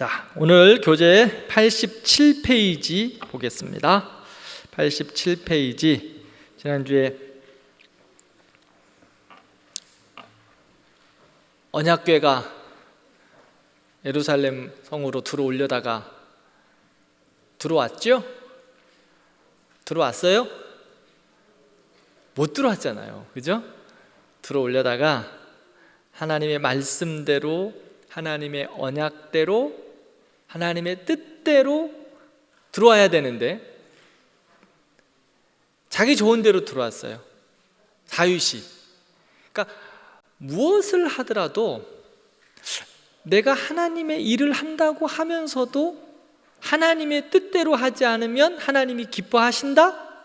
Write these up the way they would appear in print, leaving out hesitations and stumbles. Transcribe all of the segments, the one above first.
자, 오늘 교재 87페이지 보겠습니다. 87페이지. 지난주에 언약궤가 예루살렘 성으로 들어오려다가 들어왔죠? 들어왔어요? 못 들어왔잖아요. 그죠? 들어오려다가 하나님의 말씀대로, 하나님의 언약대로, 하나님의 뜻대로 들어와야 되는데 자기 좋은 대로 들어왔어요. 다윗이. 그러니까 무엇을 하더라도 내가 하나님의 일을 한다고 하면서도 하나님의 뜻대로 하지 않으면 하나님이 기뻐하신다?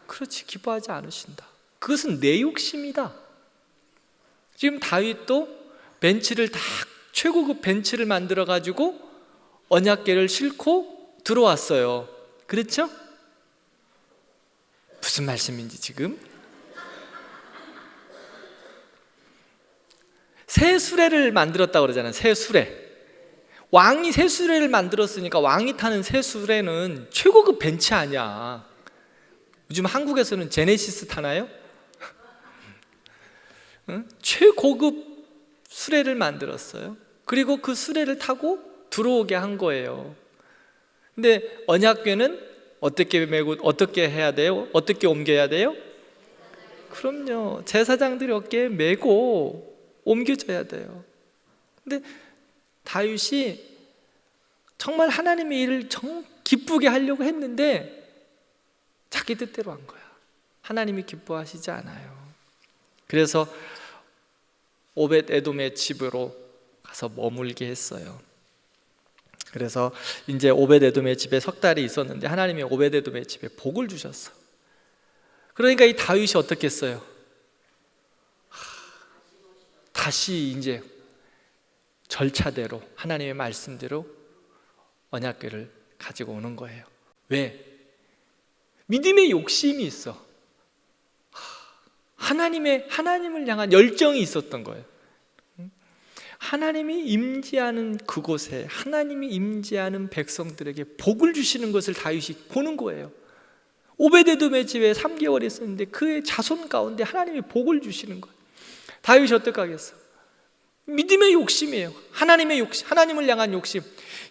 그렇지, 기뻐하지 않으신다. 그것은 내 욕심이다. 지금 다윗도 벤치를 다 최고급 벤치를 만들어 가지고 언약궤를 싣고 들어왔어요. 그렇죠? 무슨 말씀인지 지금? 새 수레를 만들었다고 그러잖아요. 새 수레. 왕이 새 수레를 만들었으니까 왕이 타는 새 수레는 최고급 벤치 아니야. 요즘 한국에서는 제네시스 타나요? 응? 최고급 수레를 만들었어요. 그리고 그 수레를 타고 들어오게 한 거예요. 근데 언약궤는 어떻게 메고 어떻게 해야 돼요? 어떻게 옮겨야 돼요? 그럼요. 제사장들이 어깨에 메고 옮겨져야 돼요. 근데 다윗이 정말 하나님의 일을 기쁘게 하려고 했는데 자기 뜻대로 한 거야. 하나님이 기뻐하시지 않아요. 그래서 오벳 에돔의 집으로 가서 머물게 했어요. 그래서 이제 오벳 에돔의 집에 석 달이 있었는데 하나님이 오벳 에돔의 집에 복을 주셨어. 그러니까 이 다윗이 어떻게 했어요? 다시 이제 절차대로 하나님의 말씀대로 언약궤를 가지고 오는 거예요. 왜? 믿음의 욕심이 있어. 하나님을 향한 열정이 있었던 거예요. 하나님이 임재하는 그곳에 하나님이 임재하는 백성들에게 복을 주시는 것을 다윗이 보는 거예요. 오베데돔의 집에 3개월 있었는데 그의 자손 가운데 하나님이 복을 주시는 거예요. 다윗이 어떻게 하겠어? 믿음의 욕심이에요. 하나님의 욕심, 하나님을 향한 욕심.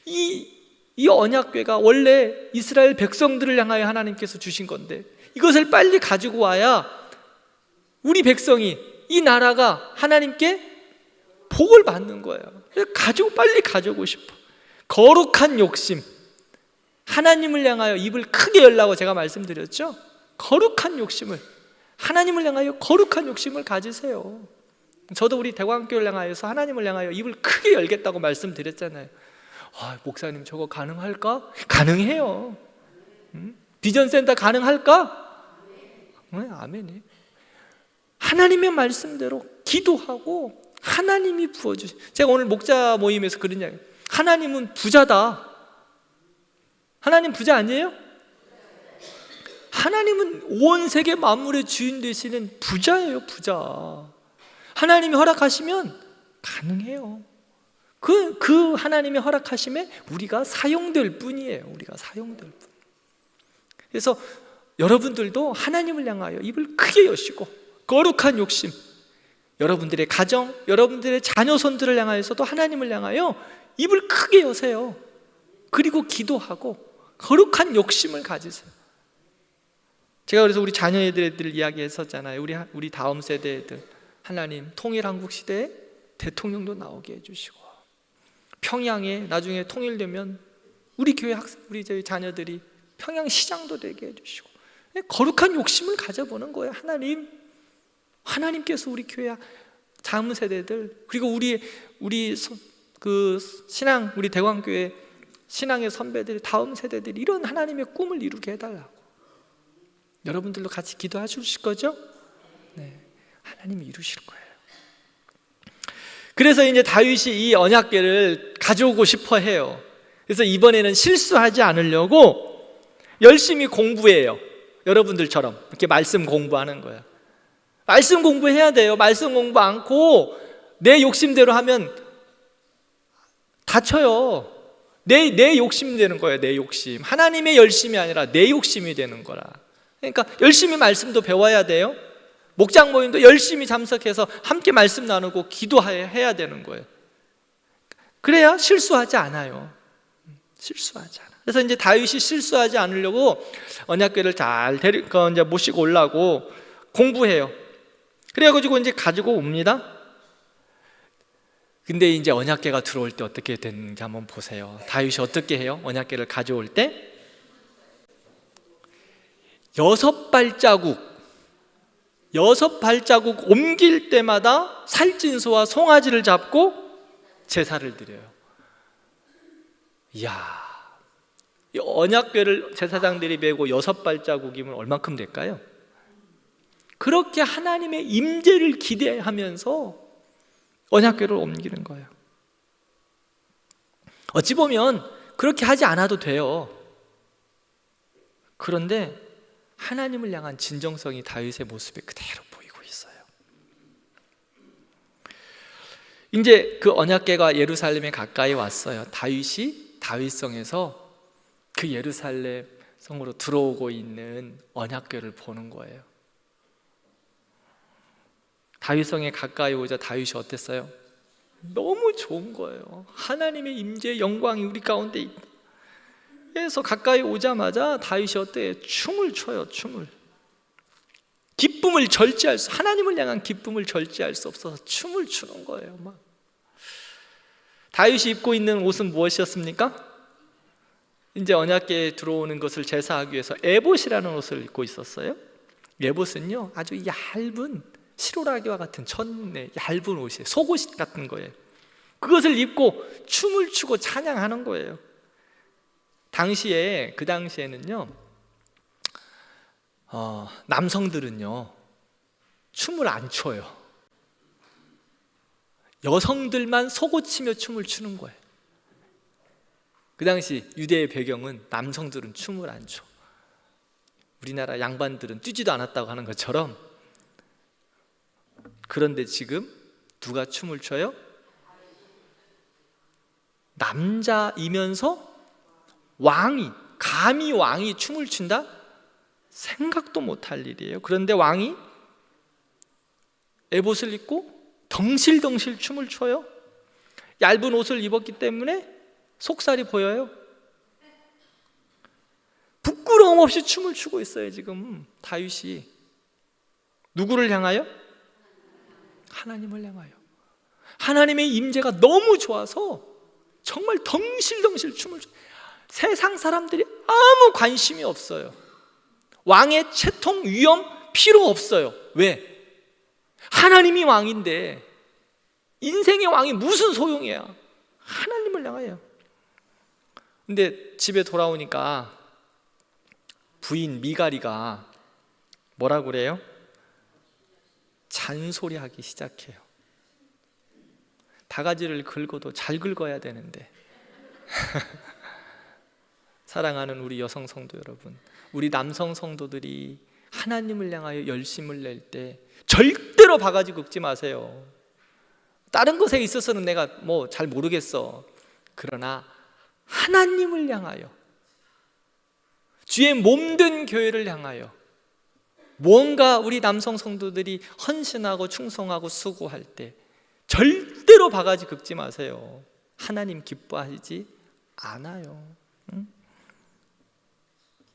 이 언약궤가 원래 이스라엘 백성들을 향하여 하나님께서 주신 건데 이것을 빨리 가지고 와야 우리 백성이, 이 나라가 하나님께 복을 받는 거예요. 빨리 가져오고 싶어. 거룩한 욕심. 하나님을 향하여 입을 크게 열라고 제가 말씀드렸죠? 거룩한 욕심을, 하나님을 향하여 거룩한 욕심을 가지세요. 저도 우리 대광교회를 향하여서 하나님을 향하여 입을 크게 열겠다고 말씀드렸잖아요. 목사님 저거 가능할까? 가능해요. 비전센터 가능할까? 아멘이에요. 하나님의 말씀대로 기도하고 하나님이 부어주시. 제가 오늘 목자 모임에서 그런 이야기. 하나님은 부자다. 하나님 부자 아니에요? 하나님은 온 세계 만물의 주인 되시는 부자예요, 부자. 하나님이 허락하시면 가능해요. 그 하나님의 허락하심에 우리가 사용될 뿐이에요. 우리가 사용될 뿐. 그래서 여러분들도 하나님을 향하여 입을 크게 여시고 거룩한 욕심, 여러분들의 가정, 여러분들의 자녀손들을 향하여서도 하나님을 향하여 입을 크게 여세요. 그리고 기도하고 거룩한 욕심을 가지세요. 제가 그래서 우리 자녀애들 이야기했었잖아요. 우리 다음 세대 애들 하나님 통일한국 시대에 대통령도 나오게 해주시고 평양에 나중에 통일되면 우리 교회 우리 저희 자녀들이 평양 시장도 되게 해주시고 거룩한 욕심을 가져보는 거예요. 하나님께서 우리 교회 다음 세대들, 그리고 우리 신앙, 우리 대광교회 신앙의 선배들, 다음 세대들이 이런 하나님의 꿈을 이루게 해달라고. 여러분들도 같이 기도해 주실 거죠? 네, 하나님이 이루실 거예요. 그래서 이제 다윗이 이 언약궤를 가져오고 싶어 해요. 그래서 이번에는 실수하지 않으려고 열심히 공부해요. 여러분들처럼 이렇게 말씀 공부하는 거예요. 말씀 공부해야 돼요. 말씀 공부 않고 내 욕심대로 하면 다쳐요. 내 욕심이 되는 거예요. 내 욕심. 하나님의 열심이 아니라 내 욕심이 되는 거라. 그러니까 열심히 말씀도 배워야 돼요. 목장 모임도 열심히 참석해서 함께 말씀 나누고 기도해야 되는 거예요. 그래야 실수하지 않아요. 실수하지 않아. 그래서 이제 다윗이 실수하지 않으려고 언약궤를 잘 이제 모시고 오려고 공부해요. 그래가지고 이제 가지고 옵니다. 근데 이제 언약궤가 들어올 때 어떻게 됐는지 한번 보세요. 다윗이 어떻게 해요? 언약궤를 가져올 때 6발자국 옮길 때마다 살찐소와 송아지를 잡고 제사를 드려요. 이야, 이 언약궤를 제사장들이 메고 6발자국이면 얼만큼 될까요? 그렇게 하나님의 임재를 기대하면서 언약궤를 옮기는 거예요. 어찌 보면 그렇게 하지 않아도 돼요. 그런데 하나님을 향한 진정성이 다윗의 모습에 그대로 보이고 있어요. 이제 그 언약궤가 예루살렘에 가까이 왔어요. 다윗이 다윗성에서 그 예루살렘 성으로 들어오고 있는 언약궤를 보는 거예요. 다윗성에 가까이 오자 다윗이 어땠어요? 너무 좋은 거예요. 하나님의 임재의 영광이 우리 가운데 있다. 그래서 가까이 오자마자 다윗이 어때요? 춤을 춰요. 춤을. 기쁨을 절제할 수, 하나님을 향한 기쁨을 절제할 수 없어서 춤을 추는 거예요. 막. 다윗이 입고 있는 옷은 무엇이었습니까? 이제 언약궤에 들어오는 것을 제사하기 위해서 에봇이라는 옷을 입고 있었어요. 에봇은요 아주 얇은 시로라기와 같은 천의 얇은 옷이에요. 속옷 같은 거예요. 그것을 입고 춤을 추고 찬양하는 거예요. 그 당시에는요 남성들은요 춤을 안 춰요. 여성들만 속옷치며 춤을 추는 거예요. 그 당시 유대의 배경은 남성들은 춤을 안 춰. 우리나라 양반들은 뛰지도 않았다고 하는 것처럼. 그런데 지금 누가 춤을 춰요? 남자이면서 감히 왕이 춤을 춘다? 생각도 못할 일이에요. 그런데 왕이 에봇을 입고 덩실덩실 춤을 춰요. 얇은 옷을 입었기 때문에 속살이 보여요. 부끄러움 없이 춤을 추고 있어요. 지금 다윗이 누구를 향하여? 하나님을 향하여. 하나님의 임재가 너무 좋아서 정말 덩실덩실 춤을 춰요. 세상 사람들이 아무 관심이 없어요. 왕의 채통, 위엄 필요 없어요. 왜? 하나님이 왕인데 인생의 왕이 무슨 소용이야? 하나님을 향하여. 근데 집에 돌아오니까 부인 미갈이가 뭐라고 그래요? 잔소리하기 시작해요. 바가지를 긁어도 잘 긁어야 되는데 사랑하는 우리 여성 성도 여러분, 우리 남성 성도들이 하나님을 향하여 열심을 낼 때 절대로 바가지 긁지 마세요. 다른 것에 있어서는 내가 뭐 잘 모르겠어. 그러나 하나님을 향하여, 주의 몸된 교회를 향하여 뭔가 우리 남성 성도들이 헌신하고 충성하고 수고할 때 절대로 바가지 긁지 마세요. 하나님 기뻐하시지 않아요.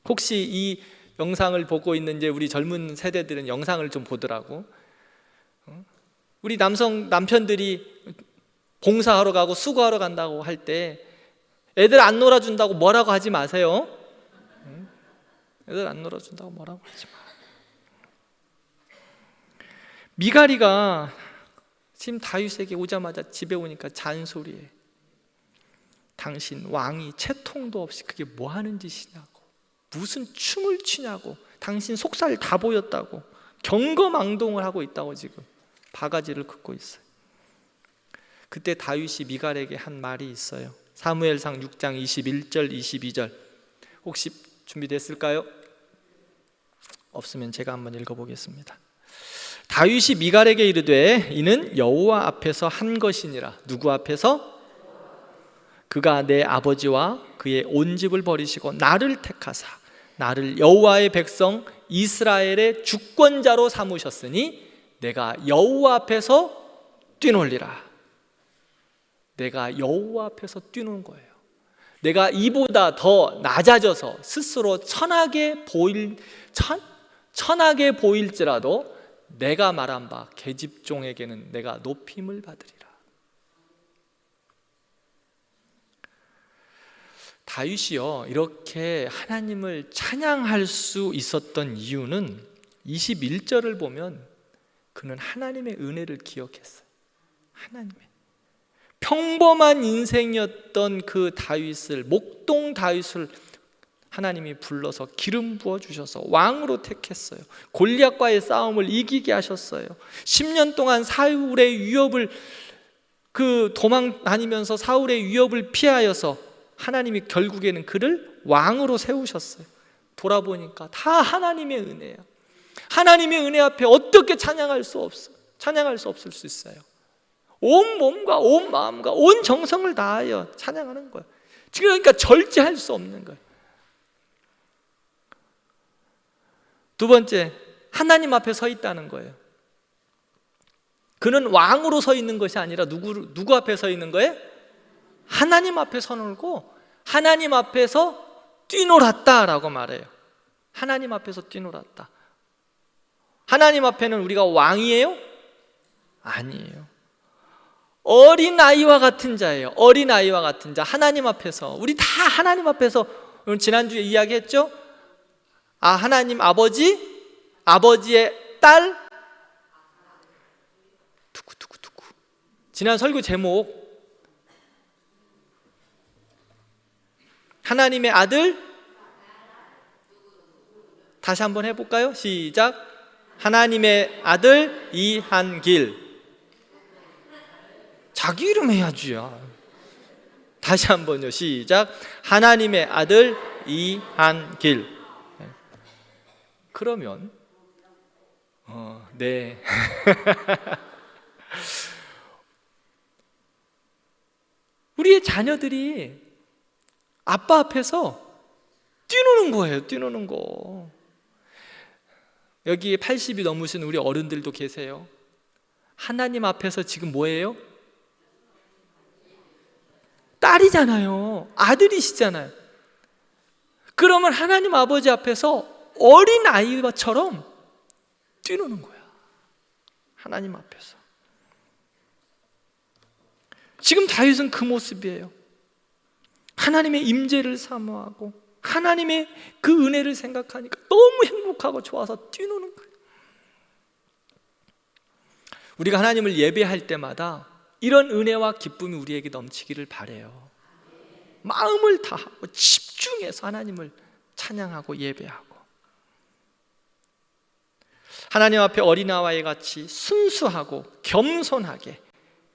혹시 이 영상을 보고 있는 이제 우리 젊은 세대들은 영상을 좀 보더라고. 우리 남편들이 봉사하러 가고 수고하러 간다고 할 때 애들 안 놀아준다고 뭐라고 하지 마세요. 애들 안 놀아준다고 뭐라고 하지 마. 미갈이가 지금 다윗에게 오자마자 집에 오니까 잔소리해. 당신 왕이 채통도 없이 그게 뭐 하는 짓이냐고, 무슨 춤을 추냐고, 당신 속살 다 보였다고 경거망동을 하고 있다고 지금 바가지를 긁고 있어요. 그때 다윗이 미갈에게 한 말이 있어요. 사무엘상 6장 21절 22절 혹시 준비됐을까요? 없으면 제가 한번 읽어보겠습니다. 다윗이 미갈에게 이르되 이는 여호와 앞에서 한 것이니라. 누구 앞에서? 그가 내 아버지와 그의 온 집을 버리시고 나를 택하사 나를 여호와의 백성 이스라엘의 주권자로 삼으셨으니 내가 여호와 앞에서 뛰놀리라. 내가 여호와 앞에서 뛰는 거예요. 내가 이보다 더 낮아져서 스스로 천하게 보일지라도 내가 말한 바 계집종에게는 내가 높임을 받으리라. 다윗이요 이렇게 하나님을 찬양할 수 있었던 이유는 21절을 보면 그는 하나님의 은혜를 기억했어요. 하나님의 평범한 인생이었던 그 다윗을, 목동 다윗을 하나님이 불러서 기름 부어 주셔서 왕으로 택했어요. 골리앗과의 싸움을 이기게 하셨어요. 10년 동안 사울의 위협을 도망 다니면서 사울의 위협을 피하여서 하나님이 결국에는 그를 왕으로 세우셨어요. 돌아보니까 다 하나님의 은혜야. 하나님의 은혜 앞에 어떻게 찬양할 수 없을 수 있어요. 온 몸과 온 마음과 온 정성을 다하여 찬양하는 거예요. 그러니까 절제할 수 없는 거예요. 두 번째, 하나님 앞에 서 있다는 거예요. 그는 왕으로 서 있는 것이 아니라 누구 앞에 서 있는 거예요? 하나님 앞에 서 놀고 하나님 앞에서 뛰놀았다라고 말해요. 하나님 앞에서 뛰놀았다. 하나님 앞에는 우리가 왕이에요? 아니에요. 어린아이와 같은 자예요. 어린아이와 같은 자. 하나님 앞에서 우리 다 하나님 앞에서 지난주에 이야기했죠? 하나님 아버지, 아버지의 딸 두구. 지난 설교 제목 하나님의 아들 다시 한번 해볼까요? 시작. 하나님의 아들 이한길. 자기 이름 해야지요. 다시 한번요. 시작. 하나님의 아들 이한길. 그러면 네. 우리의 자녀들이 아빠 앞에서 뛰노는 거예요. 뛰노는 거. 여기 80이 넘으신 우리 어른들도 계세요. 하나님 앞에서 지금 뭐예요? 딸이잖아요. 아들이시잖아요. 그러면 하나님 아버지 앞에서 어린 아이처럼 뛰노는 거야. 하나님 앞에서. 지금 다윗은 그 모습이에요. 하나님의 임재를 사모하고 하나님의 그 은혜를 생각하니까 너무 행복하고 좋아서 뛰노는 거예요. 우리가 하나님을 예배할 때마다 이런 은혜와 기쁨이 우리에게 넘치기를 바라요. 마음을 다하고 집중해서 하나님을 찬양하고 예배하고 하나님 앞에 어린아이와 같이 순수하고 겸손하게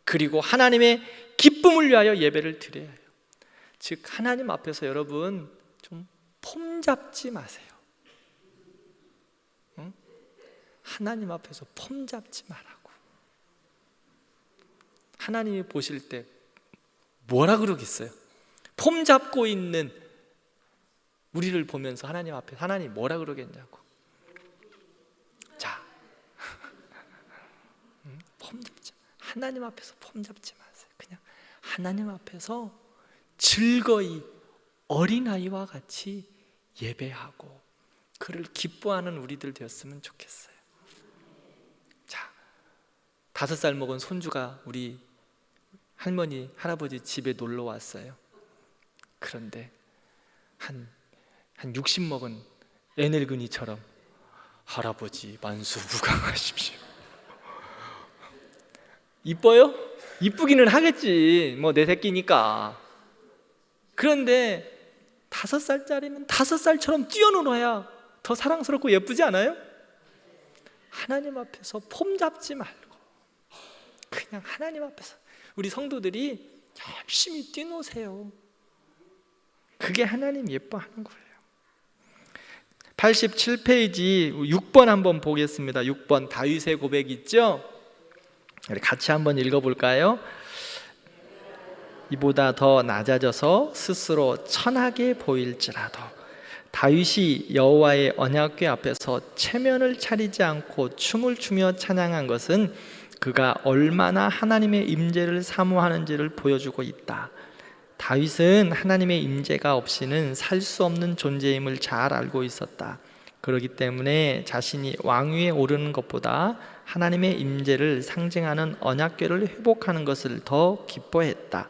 그리고 하나님의 기쁨을 위하여 예배를 드려야 해요. 즉 하나님 앞에서 여러분 좀 폼 잡지 마세요. 응? 하나님 앞에서 폼 잡지 말라고. 하나님이 보실 때 뭐라 그러겠어요? 폼 잡고 있는 우리를 보면서 하나님 앞에 하나님 뭐라 그러겠냐고. 자, 폼 잡지 하나님 앞에서 폼 잡지 마세요. 그냥 하나님 앞에서 즐거이 어린아이와 같이 예배하고 그를 기뻐하는 우리들 되었으면 좋겠어요. 자, 5살 먹은 손주가 우리 할머니, 할아버지 집에 놀러 왔어요. 그런데 한 60 먹은 애늙은이처럼 할아버지 만수무강하십시오. 이뻐요? 이쁘기는 하겠지. 뭐 내 새끼니까. 그런데 5살짜리는 5살처럼 뛰어놀아야 더 사랑스럽고 예쁘지 않아요? 하나님 앞에서 폼 잡지 말고 그냥 하나님 앞에서 우리 성도들이 열심히 뛰노세요. 그게 하나님 예뻐하는 거예요. 87페이지 6번 한번 보겠습니다. 6번 다윗의 고백 있죠? 우리 같이 한번 읽어볼까요? 이보다 더 낮아져서 스스로 천하게 보일지라도 다윗이 여호와의 언약궤 앞에서 체면을 차리지 않고 춤을 추며 찬양한 것은 그가 얼마나 하나님의 임재를 사모하는지를 보여주고 있다. 다윗은 하나님의 임재가 없이는 살 수 없는 존재임을 잘 알고 있었다. 그렇기 때문에 자신이 왕위에 오르는 것보다 하나님의 임재를 상징하는 언약궤를 회복하는 것을 더 기뻐했다.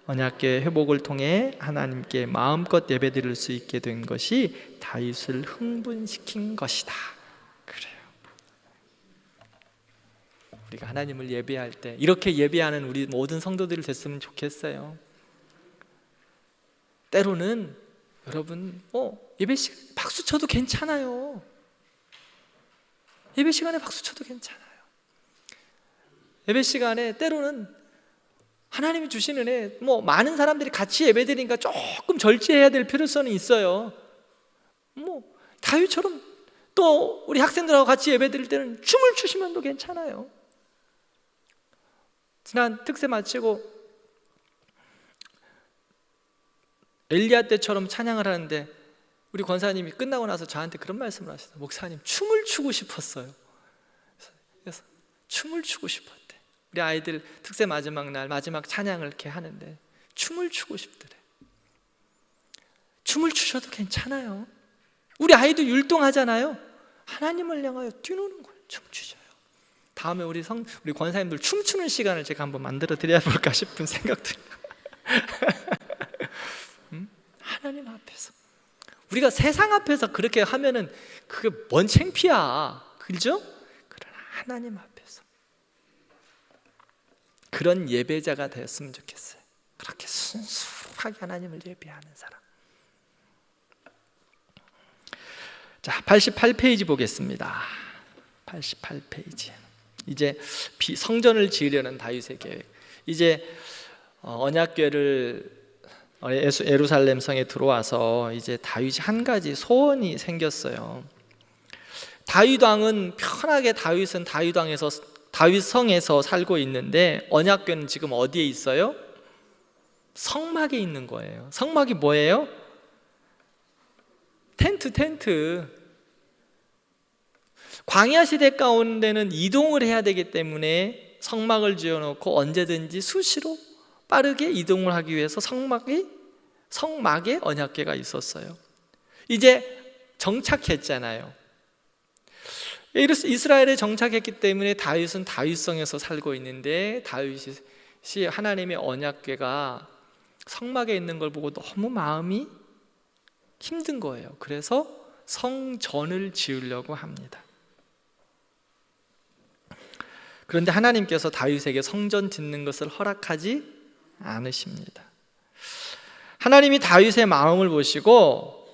언약궤 회복을 통해 하나님께 마음껏 예배드릴 수 있게 된 것이 다윗을 흥분시킨 것이다. 그래요. 우리가 하나님을 예배할 때 이렇게 예배하는 우리 모든 성도들이 됐으면 좋겠어요. 때로는 여러분 예배 시간에 박수 쳐도 괜찮아요. 예배 시간에 박수 쳐도 괜찮아요. 예배 시간에 때로는 하나님이 주시는 은혜, 많은 사람들이 같이 예배드리니까 조금 절제해야 될 필요성이 있어요. 다윗처럼 또 우리 학생들하고 같이 예배드릴 때는 춤을 추시면 또 괜찮아요. 지난 특세 마치고 엘리야 때처럼 찬양을 하는데 우리 권사님이 끝나고 나서 저한테 그런 말씀을 하셨어요. 목사님, 춤을 추고 싶었어요. 그래서 춤을 추고 싶었대. 우리 아이들 특세 마지막 날 마지막 찬양을 이렇게 하는데 춤을 추고 싶더래. 춤을 추셔도 괜찮아요. 우리 아이도 율동하잖아요. 하나님을 향하여 뛰노는 거예요. 춤추셔요. 다음에 우리 권사님들 춤추는 시간을 제가 한번 만들어 드려야 볼까 싶은 생각도 하나님 앞에서 우리가 세상 앞에서 그렇게 하면은 그게 뭔 창피야, 그죠? 그러나 하나님 앞에서 그런 예배자가 되었으면 좋겠어요. 그렇게 순수하게 하나님을 예배하는 사람. 자, 88페이지 보겠습니다. 88페이지. 이제 성전을 지으려는 다윗의 계획. 이제 언약궤를 예루살렘 성에 들어와서 이제 다윗이 한 가지 소원이 생겼어요. 다윗 왕은 편하게 다윗 성에서 살고 있는데 언약궤는 지금 어디에 있어요? 성막에 있는 거예요. 성막이 뭐예요? 텐트. 광야 시대 가운데는 이동을 해야 되기 때문에 성막을 지어놓고 언제든지 수시로 빠르게 이동을 하기 위해서 성막에 언약궤가 있었어요. 이제 정착했잖아요. 이스라엘에 정착했기 때문에 다윗은 다윗성에서 살고 있는데 다윗이 하나님의 언약궤가 성막에 있는 걸 보고 너무 마음이 힘든 거예요. 그래서 성전을 지으려고 합니다. 그런데 하나님께서 다윗에게 성전 짓는 것을 허락하지 않으십니다. 하나님이 다윗의 마음을 보시고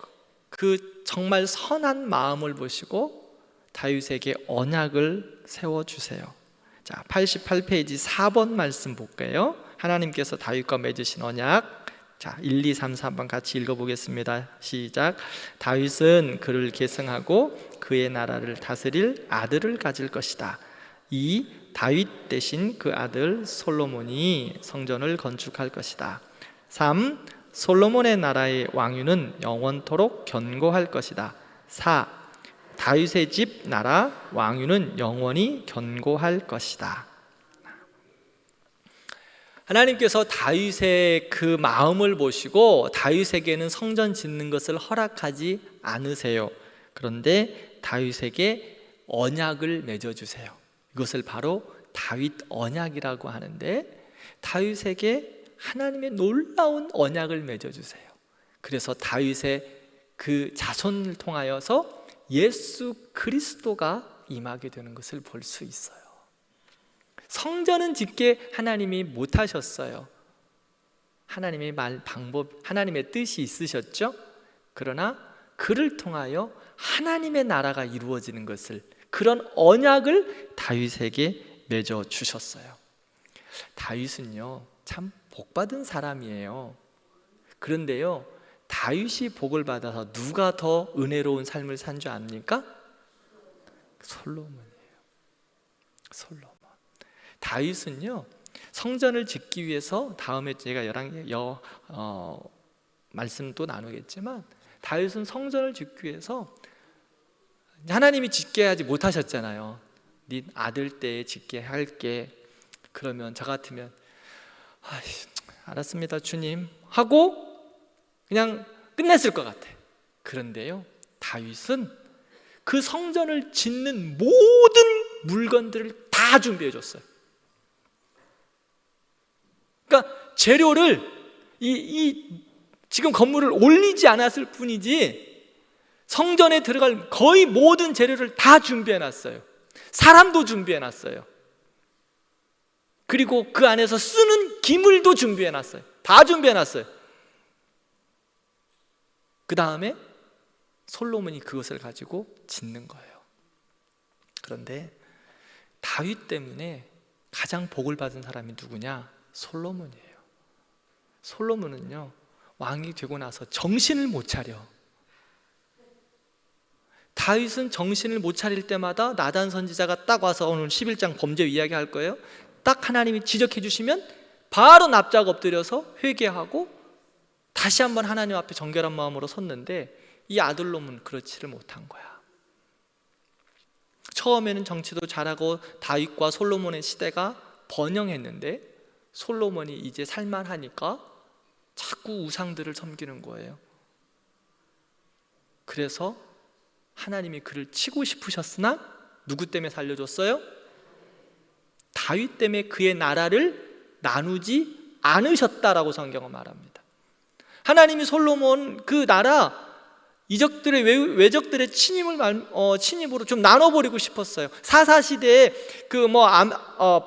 그 정말 선한 마음을 보시고 다윗에게 언약을 세워주세요. 자, 88페이지 4번 말씀 볼까요? 하나님께서 다윗과 맺으신 언약. 자, 1, 2, 3, 4번 같이 읽어보겠습니다. 시작. 다윗은 그를 계승하고 그의 나라를 다스릴 아들을 가질 것이다. 2. 다윗 대신 그 아들 솔로몬이 성전을 건축할 것이다. 3. 솔로몬의 나라의 왕위는 영원토록 견고할 것이다. 4. 다윗의 집 나라 왕위는 영원히 견고할 것이다. 하나님께서 다윗의 그 마음을 보시고 다윗에게는 성전 짓는 것을 허락하지 않으세요. 그런데 다윗에게 언약을 맺어주세요. 이것을 바로 다윗 언약이라고 하는데 다윗에게 하나님의 놀라운 언약을 맺어주세요. 그래서 다윗의 그 자손을 통하여서 예수 그리스도가 임하게 되는 것을 볼 수 있어요. 성전은 짓게 하나님이 못하셨어요. 하나님의 하나님의 뜻이 있으셨죠. 그러나 그를 통하여 하나님의 나라가 이루어지는 것을, 그런 언약을 다윗에게 맺어 주셨어요. 다윗은요 참 복받은 사람이에요. 그런데요 다윗이 복을 받아서 누가 더 은혜로운 삶을 산 줄 압니까? 솔로몬이에요. 솔로몬. 다윗은요 성전을 짓기 위해서, 다음에 제가 말씀도 나누겠지만, 다윗은 성전을 짓기 위해서 하나님이 짓게 하지 못하셨잖아요. 네 아들 때에 짓게 할게. 그러면 저 같으면 알았습니다 주님 하고 그냥 끝냈을 것 같아. 그런데요, 다윗은 그 성전을 짓는 모든 물건들을 다 준비해 줬어요. 그러니까 재료를 지금 건물을 올리지 않았을 뿐이지 성전에 들어갈 거의 모든 재료를 다 준비해 놨어요. 사람도 준비해 놨어요. 그리고 그 안에서 쓰는 기물도 준비해 놨어요. 다 준비해 놨어요. 그 다음에 솔로몬이 그것을 가지고 짓는 거예요. 그런데 다윗 때문에 가장 복을 받은 사람이 누구냐? 솔로몬이에요. 솔로몬은요, 왕이 되고 나서 정신을 못 차려. 다윗은 정신을 못 차릴 때마다 나단 선지자가 딱 와서, 오늘 11장 범죄 이야기할 거예요. 딱 하나님이 지적해 주시면 바로 납작 엎드려서 회개하고 다시 한번 하나님 앞에 정결한 마음으로 섰는데, 이 아들놈은 그렇지를 못한 거야. 처음에는 정치도 잘하고 다윗과 솔로몬의 시대가 번영했는데, 솔로몬이 이제 살만하니까 자꾸 우상들을 섬기는 거예요. 그래서 하나님이 그를 치고 싶으셨으나 누구 때문에 살려줬어요? 다윗 때문에 그의 나라를 나누지 않으셨다라고 성경은 말합니다. 하나님이 솔로몬 그 나라 이적들의 외적들의 침입으로 좀 나눠버리고 싶었어요. 사사시대에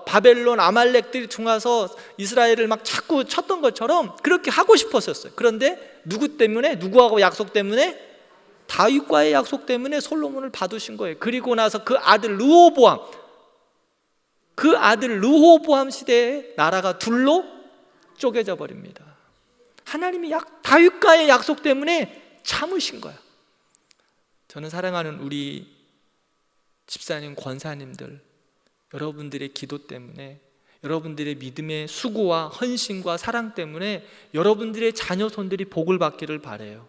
바벨론 아말렉들이 들어와서 이스라엘을 막 자꾸 쳤던 것처럼 그렇게 하고 싶었었어요. 그런데 누구 때문에? 누구하고 약속 때문에? 다윗과의 약속 때문에 솔로몬을 받으신 거예요. 그리고 나서 그 아들 르호보암 시대에 나라가 둘로 쪼개져 버립니다. 하나님이 다윗과의 약속 때문에 참으신 거야. 저는 사랑하는 우리 집사님, 권사님들, 여러분들의 기도 때문에, 여러분들의 믿음의 수고와 헌신과 사랑 때문에 여러분들의 자녀손들이 복을 받기를 바라요.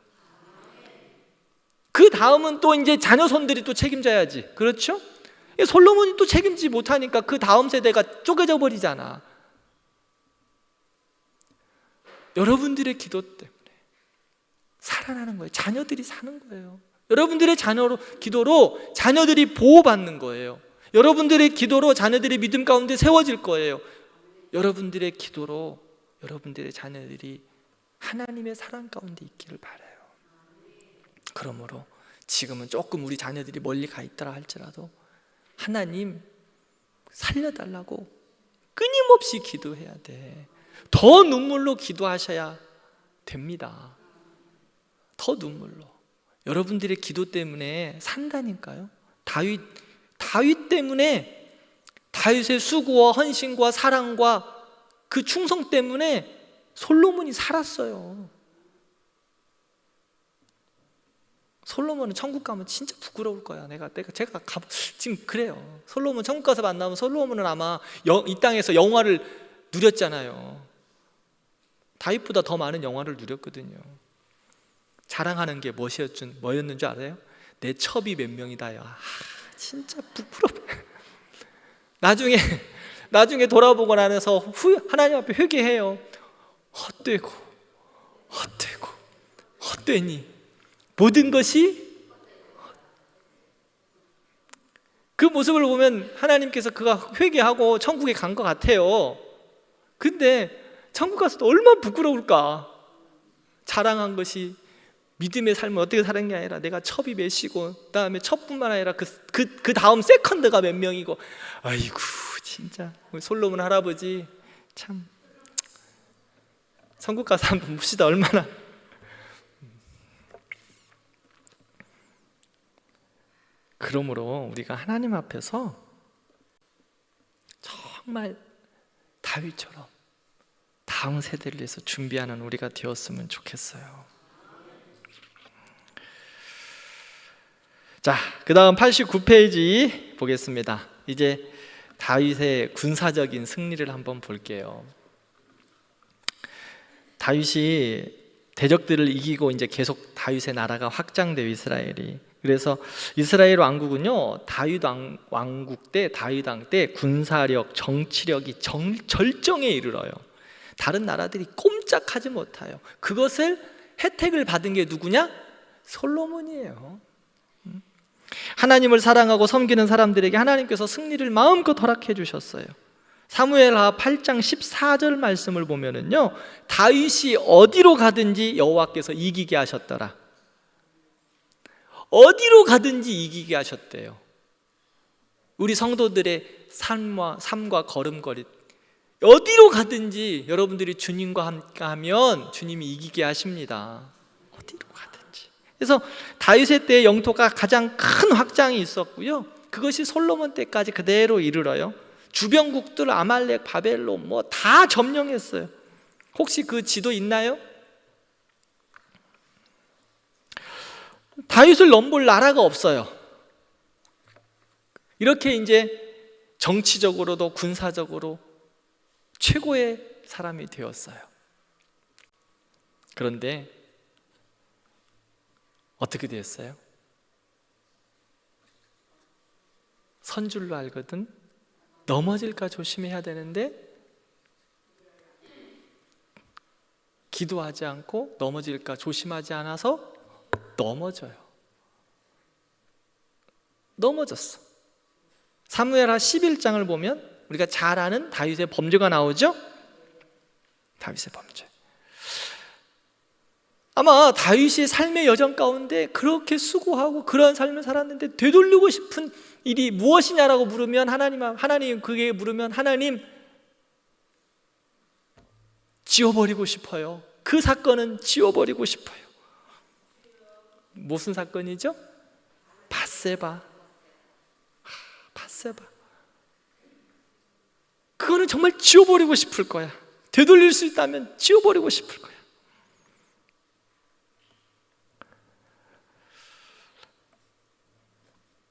그 다음은 또 이제 자녀손들이 또 책임져야지. 그렇죠? 솔로몬이 또 책임지지 못하니까 그 다음 세대가 쪼개져 버리잖아. 여러분들의 기도 때문에 살아나는 거예요. 자녀들이 사는 거예요. 여러분들의 기도로 자녀들이 보호받는 거예요. 여러분들의 기도로 자녀들이 믿음 가운데 세워질 거예요. 여러분들의 기도로 여러분들의 자녀들이 하나님의 사랑 가운데 있기를 바라요. 그러므로 지금은 조금 우리 자녀들이 멀리 가 있더라 할지라도 하나님 살려달라고 끊임없이 기도해야 돼. 더 눈물로 기도하셔야 됩니다. 더 눈물로. 여러분들의 기도 때문에 산다니까요. 다윗 때문에, 다윗의 수고와 헌신과 사랑과 그 충성 때문에 솔로몬이 살았어요. 솔로몬은 천국 가면 진짜 부끄러울 거야. 제가 지금 그래요. 솔로몬 천국 가서 만나면 솔로몬은 아마 이 땅에서 영화를 누렸잖아요. 다윗보다 더 많은 영화를 누렸거든요. 자랑하는 게 뭐였는 줄 알아요? 내 첩이 몇 명이다요. 진짜 부끄러워. 나중에 돌아보고 나서 하나님 앞에 회개해요. 헛되니 모든 것이, 그 모습을 보면 하나님께서 그가 회개하고 천국에 간 것 같아요. 근데 천국 가서도 얼마나 부끄러울까. 자랑한 것이 믿음의 삶을 어떻게 사는 게 아니라 내가 첩이 몇이고, 그 다음에 첩뿐만 아니라 그 다음 세컨드가 몇 명이고. 아이고 진짜 우리 솔로몬 할아버지 참 천국 가서 한번 봅시다. 얼마나. 그러므로 우리가 하나님 앞에서 정말 다윗처럼 다음 세대를 위해서 준비하는 우리가 되었으면 좋겠어요. 자, 그 다음 89페이지 보겠습니다. 이제 다윗의 군사적인 승리를 한번 볼게요. 다윗이 대적들을 이기고 이제 계속 다윗의 나라가 확장돼요, 이스라엘이. 그래서 이스라엘 왕국은요, 다윗 왕국 때, 다윗 왕 때 군사력, 정치력이 절정에 이르러요. 다른 나라들이 꼼짝하지 못해요. 그것을 혜택을 받은 게 누구냐? 솔로몬이에요. 하나님을 사랑하고 섬기는 사람들에게 하나님께서 승리를 마음껏 허락해 주셨어요. 사무엘하 8장 14절 말씀을 보면은요, 다윗이 어디로 가든지 여호와께서 이기게 하셨더라. 어디로 가든지 이기게 하셨대요. 우리 성도들의 삶과 걸음걸이, 어디로 가든지 여러분들이 주님과 함께 하면 주님이 이기게 하십니다. 어디로 가든지. 그래서 다윗의 때의 영토가 가장 큰 확장이 있었고요, 그것이 솔로몬 때까지 그대로 이르러요. 주변국들 아말렉, 바벨론 뭐 다 점령했어요. 혹시 그 지도 있나요? 다윗을 넘볼 나라가 없어요. 이렇게 이제 정치적으로도 군사적으로 최고의 사람이 되었어요. 그런데 어떻게 됐어요? 선 줄로 알거든 넘어질까 조심해야 되는데 기도하지 않고 넘어질까 조심하지 않아서 넘어졌어. 사무엘하 11장을 보면 우리가 잘 아는 다윗의 범죄가 나오죠? 다윗의 범죄. 아마 다윗이 삶의 여정 가운데 그렇게 수고하고 그런 삶을 살았는데 되돌리고 싶은 일이 무엇이냐라고 물으면 하나님 그게 물으면 하나님 지워버리고 싶어요. 그 사건은 지워버리고 싶어요. 무슨 사건이죠? 밧세바. 그거는 정말 지워버리고 싶을 거야. 되돌릴 수 있다면 지워버리고 싶을 거야.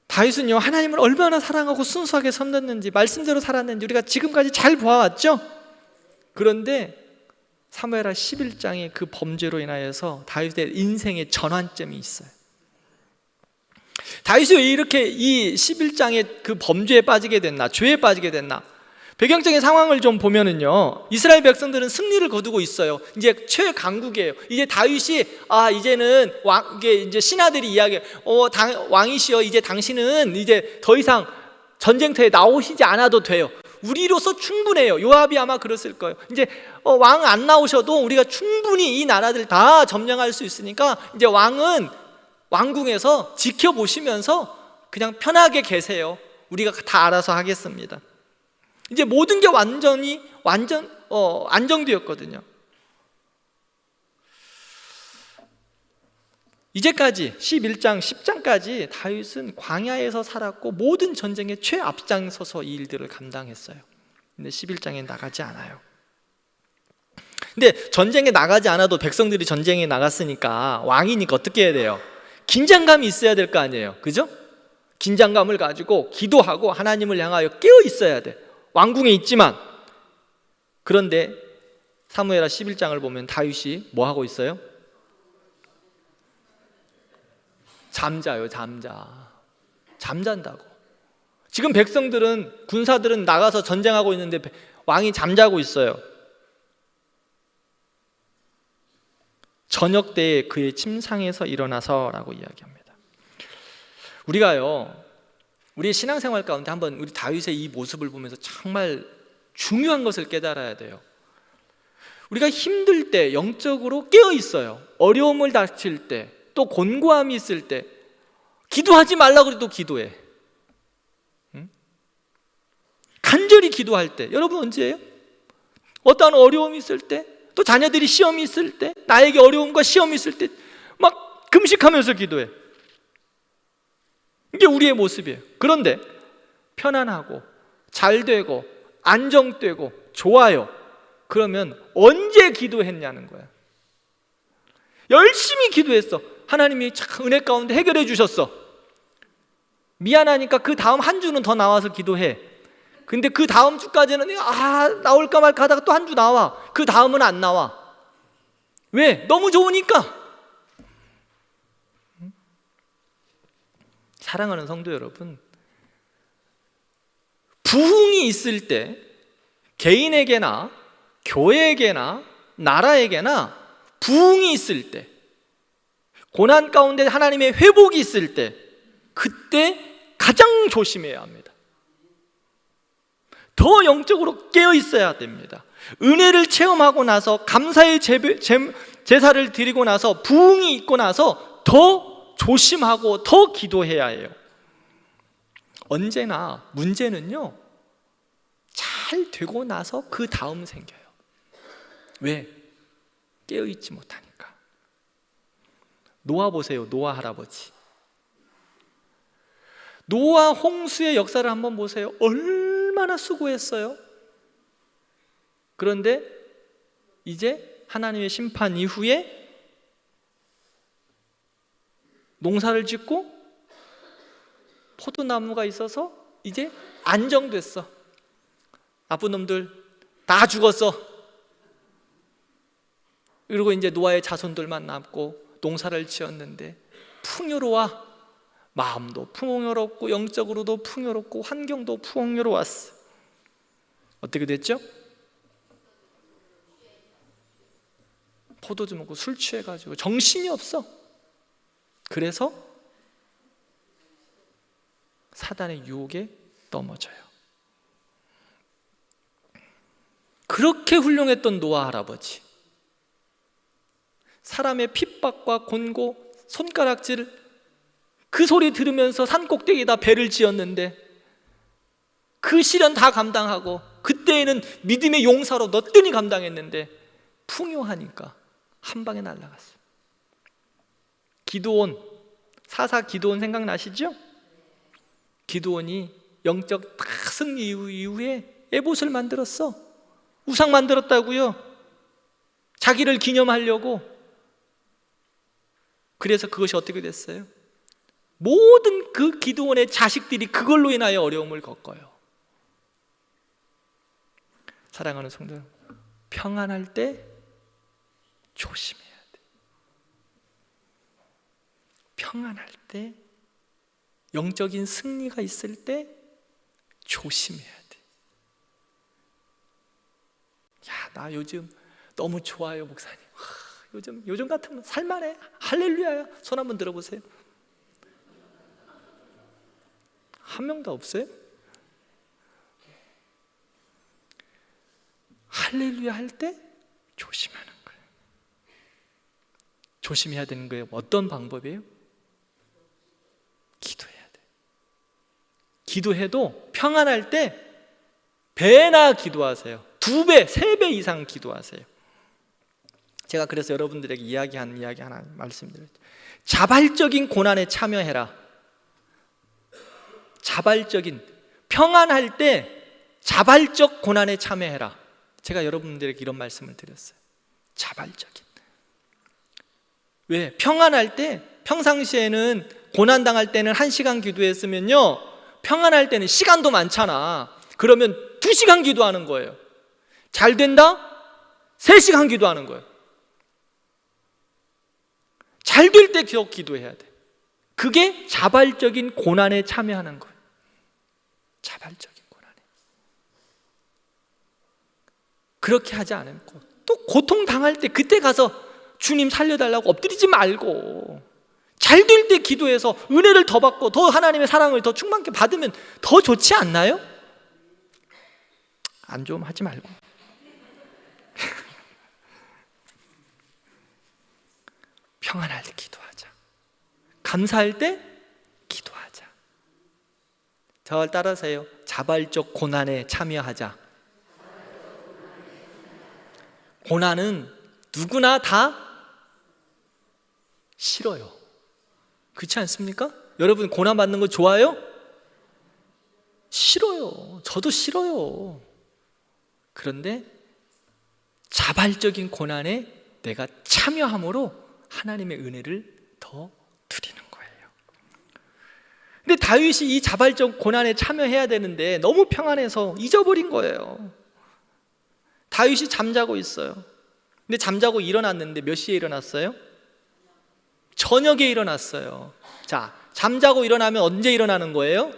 다윗은요, 하나님을 얼마나 사랑하고 순수하게 섬겼는지, 말씀대로 살았는지 우리가 지금까지 잘 보아왔죠? 그런데 사무엘하 11장의 그 범죄로 인하여서 다윗의 인생의 전환점이 있어요. 다윗이 왜 이렇게 이 11장의 그 범죄에 빠지게 됐나, 죄에 빠지게 됐나? 배경적인 상황을 좀 보면은요, 이스라엘 백성들은 승리를 거두고 있어요. 이제 최강국이에요. 이제 다윗이 이제는 이게 이제 신하들이 이야기해, 왕이시여, 이제 당신은 이제 더 이상 전쟁터에 나오시지 않아도 돼요. 우리로서 충분해요. 요압이 아마 그랬을 거예요. 이제 왕 안 나오셔도 우리가 충분히 이 나라들 다 점령할 수 있으니까 이제 왕은 왕궁에서 지켜보시면서 그냥 편하게 계세요. 우리가 다 알아서 하겠습니다. 이제 모든 게 완전 안정되었거든요. 이제까지 11장, 10장까지 다윗은 광야에서 살았고 모든 전쟁에 최앞장서서 이 일들을 감당했어요. 근데 11장에 나가지 않아요. 근데 전쟁에 나가지 않아도 백성들이 전쟁에 나갔으니까 왕이니까 어떻게 해야 돼요? 긴장감이 있어야 될 거 아니에요. 그죠? 긴장감을 가지고 기도하고 하나님을 향하여 깨어 있어야 돼. 왕궁에 있지만. 그런데 사무엘하 11장을 보면 다윗이 뭐 하고 있어요? 잠잔다고. 지금 백성들은, 군사들은 나가서 전쟁하고 있는데 왕이 잠자고 있어요. 저녁 때에 그의 침상에서 일어나서라고 이야기합니다. 우리가요, 우리의 신앙생활 가운데 한번 우리 다윗의 이 모습을 보면서 정말 중요한 것을 깨달아야 돼요. 우리가 힘들 때 영적으로 깨어 있어요. 어려움을 닥칠 때, 또 곤고함이 있을 때 기도하지 말라고 해도 기도해. 간절히 기도할 때. 여러분 언제예요? 어떠한 어려움이 있을 때, 또 자녀들이 시험이 있을 때, 나에게 어려움과 시험이 있을 때 막 금식하면서 기도해. 이게 우리의 모습이에요. 그런데 편안하고 잘 되고 안정되고 좋아요. 그러면 언제 기도했냐는 거야. 열심히 기도했어. 하나님이 참 은혜 가운데 해결해 주셨어. 미안하니까 그 다음 한 주는 더 나와서 기도해. 근데 그 다음 주까지는 나올까 말까 하다가 또 한 주 나와. 그 다음은 안 나와. 왜? 너무 좋으니까. 사랑하는 성도 여러분, 부흥이 있을 때 개인에게나 교회에게나 나라에게나 부흥이 있을 때, 고난 가운데 하나님의 회복이 있을 때, 그때 가장 조심해야 합니다. 더 영적으로 깨어 있어야 됩니다. 은혜를 체험하고 나서, 감사의 제사를 드리고 나서, 부흥이 있고 나서 더 조심하고 더 기도해야 해요. 언제나 문제는요, 잘 되고 나서 그 다음 생겨요. 왜? 깨어있지 못하니까. 노아 보세요. 노아 할아버지. 노아 홍수의 역사를 한번 보세요. 얼마나 수고했어요. 그런데 이제 하나님의 심판 이후에 농사를 짓고 포도나무가 있어서 이제 안정됐어. 나쁜 놈들 다 죽었어. 그리고 이제 노아의 자손들만 남고 농사를 지었는데 풍요로워. 마음도 풍요롭고 영적으로도 풍요롭고 환경도 풍요로웠어. 어떻게 됐죠? 포도주 먹고 술 취해가지고 정신이 없어. 그래서 사단의 유혹에 넘어져요. 그렇게 훌륭했던 노아 할아버지, 사람의 핍박과 곤고, 손가락질, 그 소리 들으면서 산 꼭대기에다 배를 지었는데 그 시련 다 감당하고, 그때에는 믿음의 용사로 너뜬히 감당했는데 풍요하니까 한 방에 날아갔어요. 기드온, 사사 기드온 생각나시죠? 기드온이 영적 승리 이후에 에봇을 만들었어. 우상 만들었다고요. 자기를 기념하려고. 그래서 그것이 어떻게 됐어요? 모든 그 기드온의 자식들이 그걸로 인하여 어려움을 겪어요. 사랑하는 성도 여러분, 평안할 때 조심해야 돼. 평안할 때, 영적인 승리가 있을 때 조심해야 돼. 야, 나 요즘 너무 좋아요, 목사님. 요즘 같으면 살만해. 할렐루야야. 손 한번 들어보세요. 한 명도 없어요? 할렐루야 할 때 조심하는 거예요. 조심해야 되는 거예요. 어떤 방법이에요? 기도해야 돼. 기도해도 평안할 때 배나 기도하세요. 2배, 3배 이상 기도하세요. 제가 그래서 여러분들에게 이야기하는 이야기 하나 말씀드려요. 자발적인 고난에 참여해라. 자발적인, 평안할 때 자발적 고난에 참여해라. 제가 여러분들에게 이런 말씀을 드렸어요. 자발적인. 왜? 평안할 때, 평상시에는 고난당할 때는 1시간 기도했으면요, 평안할 때는 시간도 많잖아. 그러면 2시간 기도하는 거예요. 잘 된다? 3시간 기도하는 거예요. 잘 될 때 기도해야 돼. 그게 자발적인 고난에 참여하는 거예요. 자발적인 고난에. 그렇게 하지 않고 또 고통당할 때 그때 가서 주님 살려달라고 엎드리지 말고, 잘 될 때 기도해서 은혜를 더 받고 더 하나님의 사랑을 더 충만케 받으면 더 좋지 않나요? 안 좋으면 하지 말고. 평안할 때 기도하자. 감사할 때 기도하자. 저를 따라서요. 자발적 고난에 참여하자. 고난은 누구나 다 싫어요. 그렇지 않습니까? 여러분 고난 받는 거 좋아요? 싫어요. 저도 싫어요. 그런데 자발적인 고난에 내가 참여함으로 하나님의 은혜를 더 드리는 거예요. 근데 다윗이 이 자발적 고난에 참여해야 되는데 너무 평안해서 잊어버린 거예요. 다윗이 잠자고 있어요. 근데 잠자고 일어났는데 몇 시에 일어났어요? 저녁에 일어났어요. 자, 잠자고 일어나면 언제 일어나는 거예요?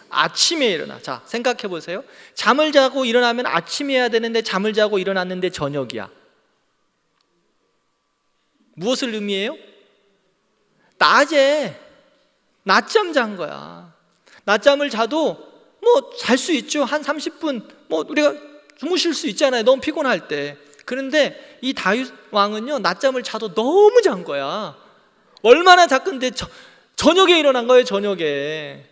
아침에 일어나. 자, 생각해 보세요. 잠을 자고 일어나면 아침에 해야 되는데 잠을 자고 일어났는데 저녁이야. 무엇을 의미해요? 낮에 낮잠 잔 거야. 낮잠을 자도 뭐 잘 수 있죠. 한 30분 뭐 우리가 주무실 수 있잖아요. 너무 피곤할 때. 그런데 이 다윗 왕은요, 낮잠을 자도 너무 잔 거야. 얼마나 잤건데 저녁에 일어난 거예요. 저녁에.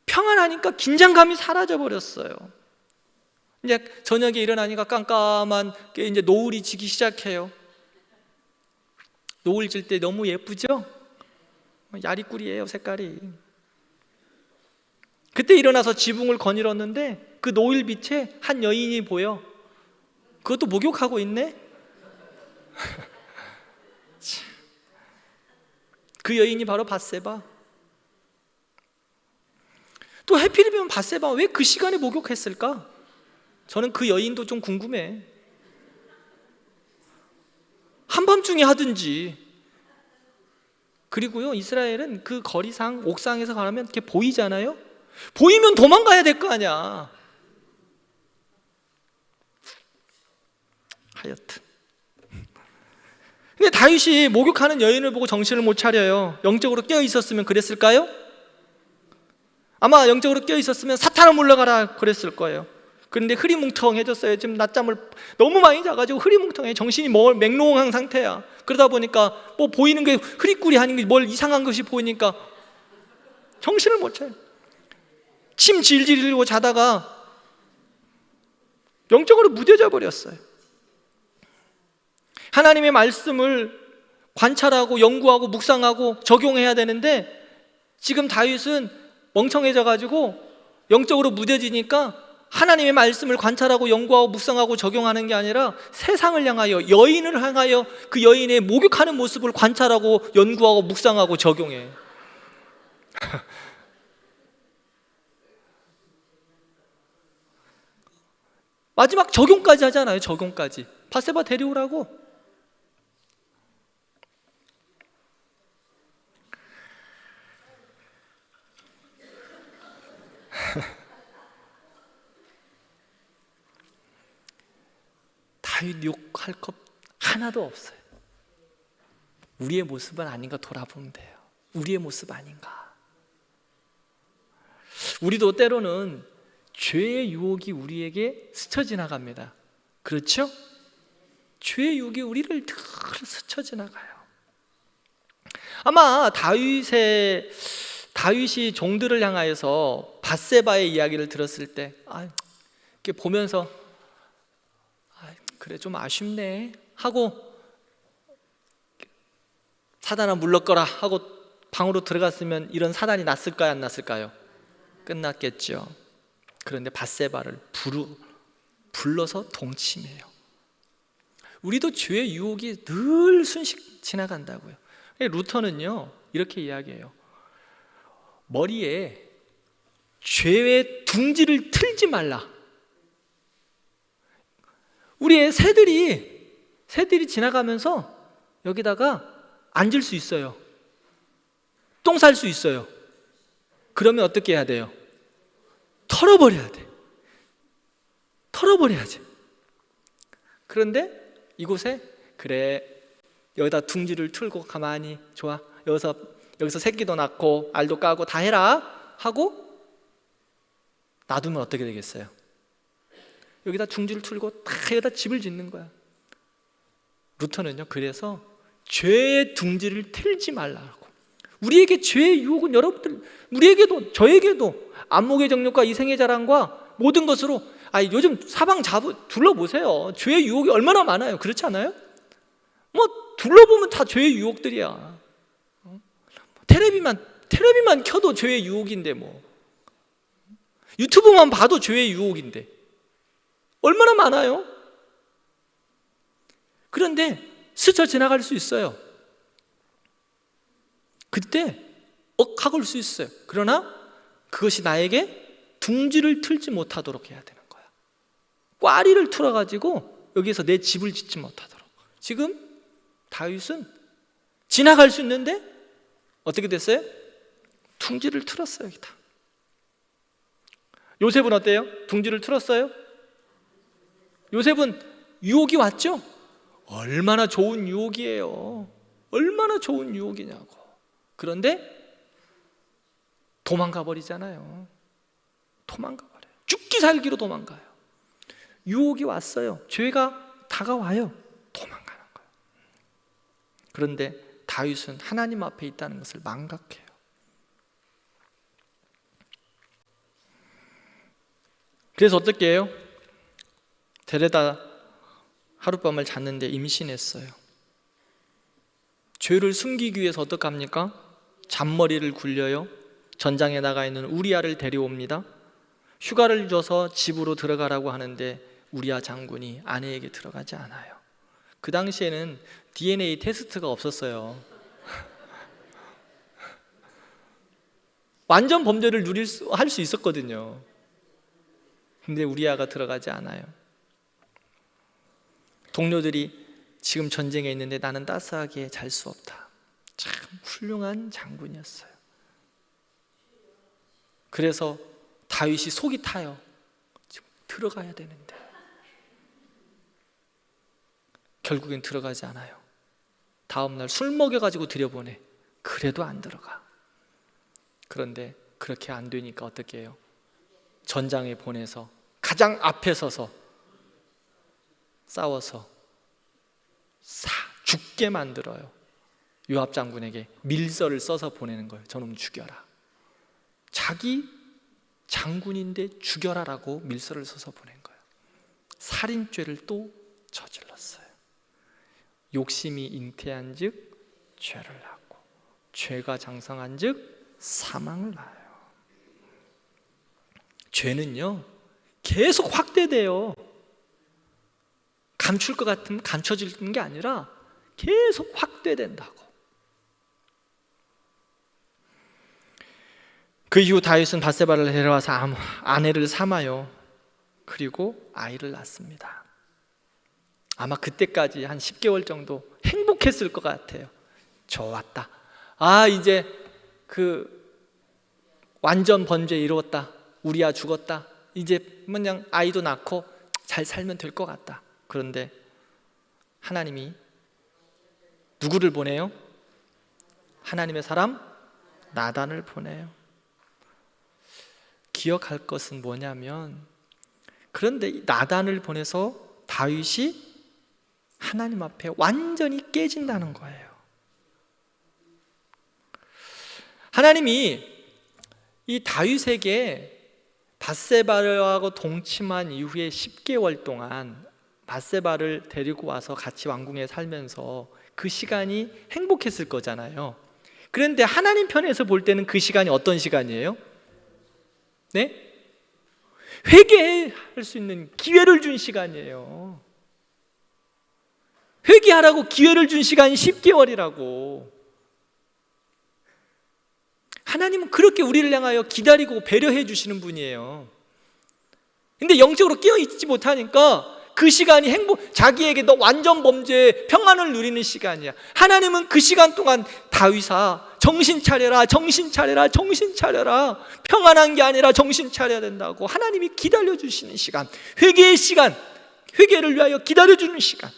평안하니까 긴장감이 사라져 버렸어요. 이제 저녁에 일어나니까 깜깜한 게 이제 노을이 지기 시작해요. 노을 질 때 너무 예쁘죠? 야리꾸리예요, 색깔이. 그때 일어나서 지붕을 거닐었는데 그 노을 빛에 한 여인이 보여. 그것도 목욕하고 있네? 그 여인이 바로 밧세바. 또 해필이면 밧세바 왜 그 시간에 목욕했을까? 저는 그 여인도 좀 궁금해. 한밤중에 하든지. 그리고요, 이스라엘은 그 거리상 옥상에서 가면 이렇게 보이잖아요. 보이면 도망가야 될 거 아니야. 하여튼. 근데 다윗이 목욕하는 여인을 보고 정신을 못 차려요. 영적으로 깨어 있었으면 그랬을까요? 아마 영적으로 깨어 있었으면 사탄아 물러가라 그랬을 거예요. 그런데 흐리뭉텅해졌어요. 지금 낮잠을 너무 많이 자가지고 흐리뭉텅해. 정신이 맹롱한 상태야. 그러다 보니까 뭐 보이는 게 흐리꾸리 하는 게 뭘 이상한 것이 보이니까 정신을 못 차요. 침 질질 흘리고 자다가 영적으로 무뎌져 버렸어요. 하나님의 말씀을 관찰하고 연구하고 묵상하고 적용해야 되는데 지금 다윗은 멍청해져 가지고 영적으로 무뎌지니까 하나님의 말씀을 관찰하고 연구하고 묵상하고 적용하는 게 아니라 세상을 향하여, 여인을 향하여 그 여인의 목욕하는 모습을 관찰하고 연구하고 묵상하고 적용해. 마지막 적용까지 하잖아요. 적용까지. 밧세바 데려오라고. 다윗 욕할 것 하나도 없어요. 우리의 모습은 아닌가 돌아보면 돼요. 우리의 모습 아닌가. 우리도 때로는 죄의 유혹이 우리에게 스쳐 지나갑니다. 그렇죠? 죄의 유혹이 우리를 늘 스쳐 지나가요. 아마 다윗이 종들을 향하여서 밧세바의 이야기를 들었을 때 이렇게 보면서 그래 좀 아쉽네 하고 사단아 물러거라 하고 방으로 들어갔으면 이런 사단이 났을까요? 안 났을까요? 끝났겠죠. 그런데 밧세바를 불러서 동침해요. 우리도 죄의 유혹이 늘 순식 지나간다고요. 루터는요 이렇게 이야기해요. 머리에 죄의 둥지를 틀지 말라. 우리의 새들이 지나가면서 여기다가 앉을 수 있어요. 똥 쌀 수 있어요. 그러면 어떻게 해야 돼요? 털어버려야 돼. 털어버려야지. 그런데 이곳에 그래 여기다 둥지를 틀고 가만히 좋아 여기서 새끼도 낳고 알도 까고 다 해라 하고 놔두면 어떻게 되겠어요? 여기다 둥지를 틀고 다 여기다 집을 짓는 거야. 루터는요 그래서 죄의 둥지를 틀지 말라고. 우리에게 죄의 유혹은 여러분들 우리에게도 저에게도 안목의 정욕과 이생의 자랑과 모든 것으로 요즘 사방 둘러보세요. 죄의 유혹이 얼마나 많아요. 그렇지 않아요? 뭐 둘러보면 다 죄의 유혹들이야. 텔레비만 켜도 죄의 유혹인데 뭐 유튜브만 봐도 죄의 유혹인데 얼마나 많아요? 그런데 스쳐 지나갈 수 있어요. 그때 억하걸 수 있어요. 그러나 그것이 나에게 둥지를 틀지 못하도록 해야 되는 거야. 꽈리를 틀어가지고 여기서 내 집을 짓지 못하도록. 지금 다윗은 지나갈 수 있는데 어떻게 됐어요? 둥지를 틀었어요. 여기다. 요셉은 어때요? 둥지를 틀었어요? 요셉은 유혹이 왔죠? 얼마나 좋은 유혹이에요. 얼마나 좋은 유혹이냐고. 그런데 도망가 버리잖아요. 도망가 버려요. 죽기 살기로 도망가요. 유혹이 왔어요. 죄가 다가와요. 도망가는 거예요. 그런데 다윗은 하나님 앞에 있다는 것을 망각해요. 그래서 어떻게 해요? 데려다 하룻밤을 잤는데 임신했어요. 죄를 숨기기 위해서 어떡합니까? 잔머리를 굴려요. 전장에 나가 있는 우리아를 데려옵니다. 휴가를 줘서 집으로 들어가라고 하는데 우리아 장군이 아내에게 들어가지 않아요. 그 당시에는 DNA 테스트가 없었어요. 완전 범죄를 할 수 있었거든요. 근데 우리아가 들어가지 않아요. 동료들이 지금 전쟁에 있는데 나는 따스하게 잘 수 없다. 참 훌륭한 장군이었어요. 그래서 다윗이 속이 타요. 지금 들어가야 되는데 결국엔 들어가지 않아요. 다음날 술 먹여가지고 들여보내. 그래도 안 들어가. 그런데 그렇게 안 되니까 어떻게 해요? 전장에 보내서 가장 앞에 서서 싸워서 죽게 만들어요. 요압 장군에게 밀서를 써서 보내는 거예요. 저놈 죽여라. 자기 장군인데 죽여라라고 밀서를 써서 보낸 거예요. 살인죄를 또 저질렀어요. 욕심이 잉태한 즉 죄를 낳고 죄가 장성한 즉 사망을 낳아요. 죄는요 계속 확대돼요. 감출 것 같으면 감춰지는 게 아니라 계속 확대된다고. 그 이후 다윗은 밧세바를 데려와서 아내를 삼아요. 그리고 아이를 낳습니다. 아마 그때까지 한 10개월 정도 행복했을 것 같아요. 좋았다. 이제 그 완전 번제 이루었다. 우리아 죽었다. 이제 그냥 아이도 낳고 잘 살면 될 것 같다. 그런데 하나님이 누구를 보내요? 하나님의 사람 나단을 보내요. 기억할 것은 뭐냐면, 그런데 나단을 보내서 다윗이 하나님 앞에 완전히 깨진다는 거예요. 하나님이 이 다윗에게 밧세바하고 동침한 이후에 10개월 동안 밧세바를 데리고 와서 같이 왕궁에 살면서 그 시간이 행복했을 거잖아요. 그런데 하나님 편에서 볼 때는 그 시간이 어떤 시간이에요? 네? 회개할 수 있는 기회를 준 시간이에요. 회개하라고 기회를 준 시간이 10개월이라고. 하나님은 그렇게 우리를 향하여 기다리고 배려해 주시는 분이에요. 근데 영적으로 깨어있지 못하니까 그 시간이 자기에게 너 완전 범죄 평안을 누리는 시간이야. 하나님은 그 시간 동안 다윗아 정신 차려라, 정신 차려라, 정신 차려라. 평안한 게 아니라 정신 차려야 된다고 하나님이 기다려주시는 시간, 회개의 시간, 회개를 위하여 기다려주는 시간.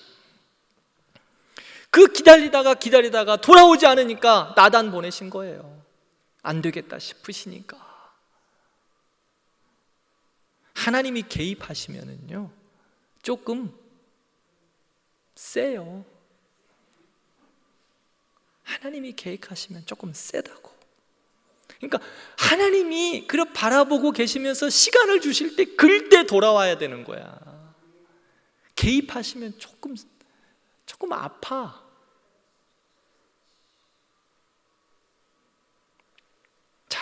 그 기다리다가 돌아오지 않으니까 나단 보내신 거예요. 안 되겠다 싶으시니까. 하나님이 개입하시면은요 조금 세요. 하나님이 계획하시면 조금 세다고. 그러니까 하나님이 그렇게 바라보고 계시면서 시간을 주실 때 그때 돌아와야 되는 거야. 개입하시면 조금 아파. 자,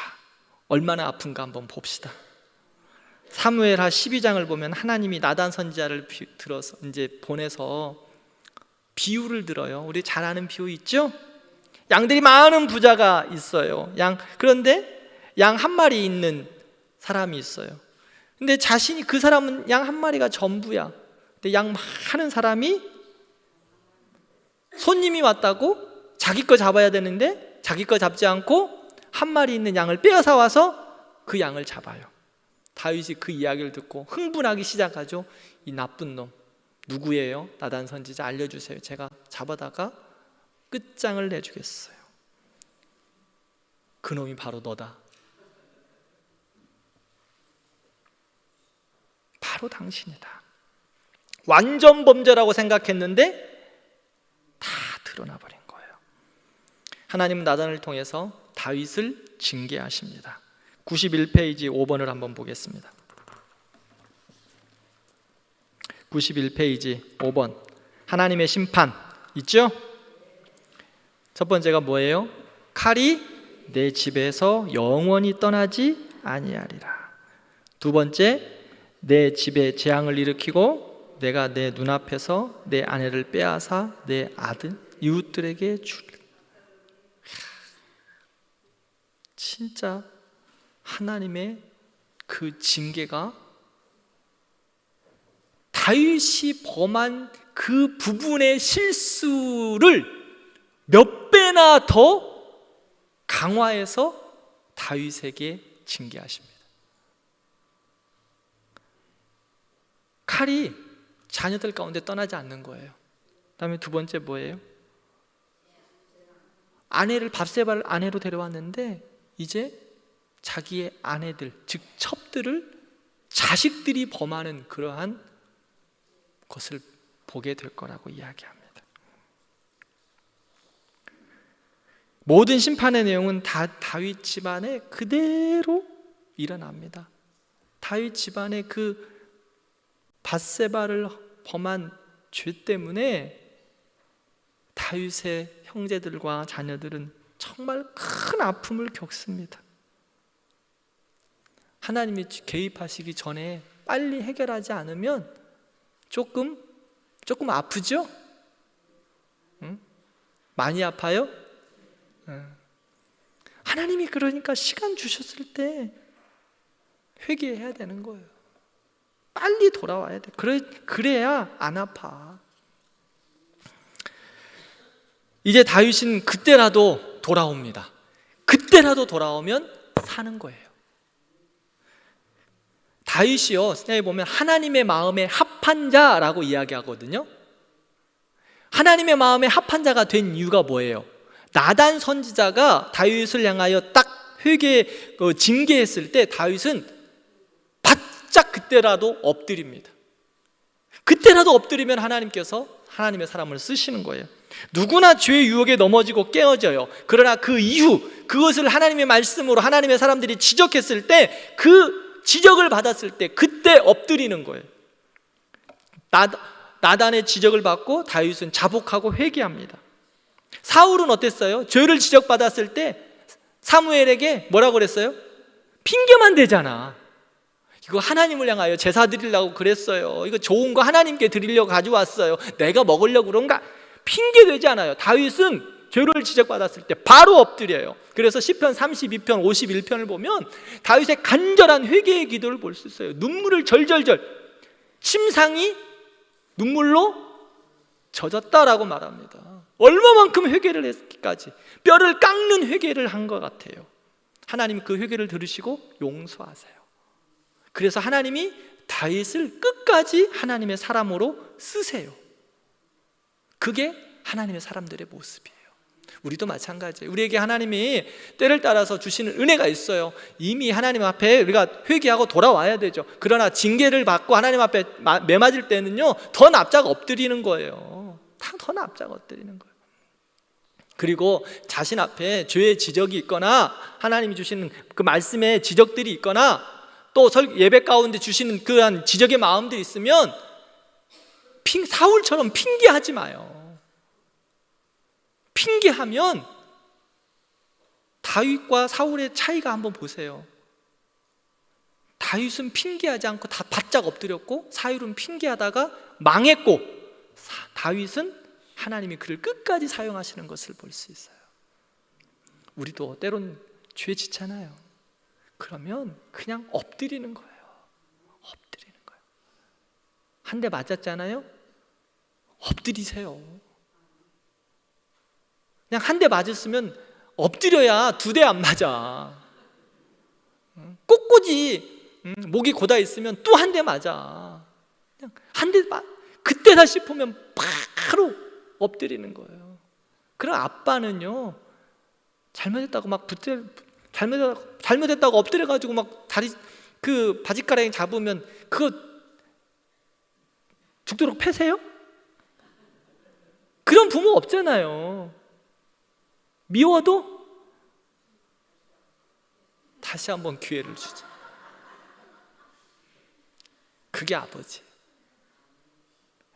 얼마나 아픈가 한번 봅시다. 사무엘하 12장을 보면 하나님이 나단 선지자를 들어서 이제 보내서 비유를 들어요. 우리 잘 아는 비유 있죠? 양들이 많은 부자가 있어요. 그런데 양 한 마리 있는 사람이 있어요. 근데 자신이, 그 사람은 양 한 마리가 전부야. 근데 양 많은 사람이 손님이 왔다고 자기 거 잡아야 되는데 자기 거 잡지 않고 한 마리 있는 양을 빼앗아 와서 그 양을 잡아요. 다윗이 그 이야기를 듣고 흥분하기 시작하죠. 이 나쁜 놈 누구예요? 나단 선지자, 알려주세요. 제가 잡아다가 끝장을 내주겠어요. 그 놈이 바로 너다. 바로 당신이다. 완전 범죄라고 생각했는데 다 드러나 버린 거예요. 하나님은 나단을 통해서 다윗을 징계하십니다. 91페이지 5번을 한번 보겠습니다. 91페이지 5번, 하나님의 심판 있죠? 첫 번째가 뭐예요? 칼이 내 집에서 영원히 떠나지 아니하리라. 두 번째, 내 집에 재앙을 일으키고 내가 내 눈앞에서 내 아내를 빼앗아 내 아들 이웃들에게 주리라. 진짜 하나님의 그 징계가 다윗이 범한 그 부분의 실수를 몇 배나 더 강화해서 다윗에게 징계하십니다. 칼이 자녀들 가운데 떠나지 않는 거예요. 그다음에 두 번째 뭐예요? 아내를, 밧세바를 아내로 데려왔는데 이제 자기의 아내들, 즉 첩들을 자식들이 범하는 그러한 것을 보게 될 거라고 이야기합니다. 모든 심판의 내용은 다 다윗 집안에 그대로 일어납니다. 다윗 집안의 그 밧세바를 범한 죄 때문에 다윗의 형제들과 자녀들은 정말 큰 아픔을 겪습니다. 하나님이 개입하시기 전에 빨리 해결하지 않으면 조금 아프죠? 응? 많이 아파요? 응. 하나님이 그러니까 시간 주셨을 때 회개해야 되는 거예요. 빨리 돌아와야 돼. 그래야 안 아파. 이제 다윗은 그때라도 돌아옵니다. 그때라도 돌아오면 사는 거예요. 다윗이요, 생각해 보면 하나님의 마음에 합한 자라고 이야기하거든요. 하나님의 마음에 합한 자가 된 이유가 뭐예요? 나단 선지자가 다윗을 향하여 딱 징계했을 때 다윗은 바짝 그때라도 엎드립니다. 그때라도 엎드리면 하나님께서 하나님의 사람을 쓰시는 거예요. 누구나 죄의 유혹에 넘어지고 깨어져요. 그러나 그 이후 그것을 하나님의 말씀으로 하나님의 사람들이 지적했을 때, 그 지적을 받았을 때 그때 엎드리는 거예요. 나단의 지적을 받고 다윗은 자복하고 회개합니다. 사울은 어땠어요? 죄를 지적받았을 때 사무엘에게 뭐라고 그랬어요? 핑계만 대잖아. 이거 하나님을 향하여 제사 드리려고 그랬어요. 이거 좋은 거 하나님께 드리려고 가져왔어요. 내가 먹으려고 그런가? 핑계 되지 않아요. 다윗은 죄를 지적받았을 때 바로 엎드려요. 그래서 시편 32편 51편을 보면 다윗의 간절한 회개의 기도를 볼 수 있어요. 눈물을 절절절, 침상이 눈물로 젖었다라고 말합니다. 얼마만큼 회개를 했기까지, 뼈를 깎는 회개를 한 것 같아요. 하나님 그 회개를 들으시고 용서하세요. 그래서 하나님이 다윗을 끝까지 하나님의 사람으로 쓰세요. 그게 하나님의 사람들의 모습이에요. 우리도 마찬가지예요. 우리에게 하나님이 때를 따라서 주시는 은혜가 있어요. 이미 하나님 앞에 우리가 회개하고 돌아와야 되죠. 그러나 징계를 받고 하나님 앞에 매맞을 때는요, 더 납작 엎드리는 거예요. 더 납작 엎드리는 거예요. 그리고 자신 앞에 죄의 지적이 있거나 하나님이 주시는 그 말씀의 지적들이 있거나 또 예배 가운데 주시는 그러한 지적의 마음들이 있으면 사울처럼 핑계하지 마요. 핑계하면 다윗과 사울의 차이가 한번 보세요. 다윗은 핑계하지 않고 다 바짝 엎드렸고, 사울은 핑계하다가 망했고, 다윗은 하나님이 그를 끝까지 사용하시는 것을 볼 수 있어요. 우리도 때론 죄 짓잖아요. 그러면 그냥 엎드리는 거예요. 엎드리는 거예요. 한 대 맞았잖아요. 엎드리세요. 그냥 한 대 맞았으면 엎드려야 2대 안 맞아. 꼿꼿이 목이 고다 있으면 또 한 대 맞아. 그냥 한 대 그때다 싶으면 바로 엎드리는 거예요. 그럼 아빠는요, 잘못했다고 막 잘못했다고 엎드려가지고 막 다리 그 바지가랑이 잡으면 그거 죽도록 패세요? 그런 부모 없잖아요. 미워도 다시 한번 기회를 주지. 그게 아버지.